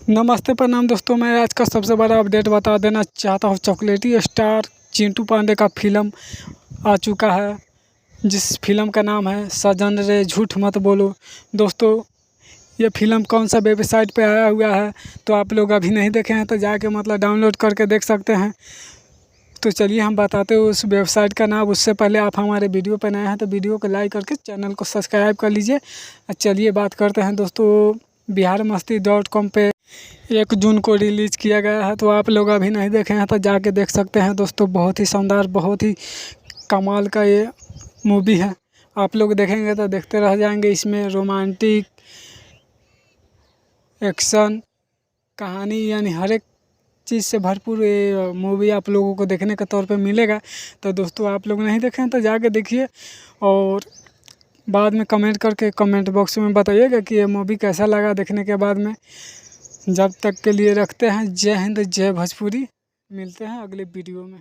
नमस्ते प्रणाम दोस्तों, मैं आज का सबसे बड़ा अपडेट बता देना चाहता हूँ। चॉकलेटी स्टार चिंटू पांडे का फिल्म आ चुका है, जिस फिल्म का नाम है सजन रे झूठ मत बोलो। दोस्तों, ये फिल्म कौन सा वेबसाइट पे आया हुआ है, तो आप लोग अभी नहीं देखे हैं तो जाके डाउनलोड करके देख सकते हैं। तो चलिए हम बताते हैं उस वेबसाइट का नाम। उससे पहले आप हमारे वीडियो पर नए हैं तो वीडियो को लाइक करके चैनल को सब्सक्राइब कर लीजिए। चलिए बात करते हैं दोस्तों, biharmasti.com पे 1 जून को रिलीज़ किया गया है। तो आप लोग अभी नहीं देखे हैं तो जाके देख सकते हैं दोस्तों। बहुत ही शानदार, बहुत ही कमाल का ये मूवी है। आप लोग देखेंगे तो देखते रह जाएंगे। इसमें रोमांटिक, एक्शन, कहानी यानी हर एक चीज़ से भरपूर ये मूवी आप लोगों को देखने के तौर पे मिलेगा। तो दोस्तों, आप लोग नहीं देखें तो जाके देखिए और बाद में कमेंट करके कमेंट बॉक्स में बताइएगा कि ये मूवी कैसा लगा देखने के बाद में। जब तक के लिए रखते हैं जय हिंद, जय भोजपुरी। मिलते हैं अगले वीडियो में।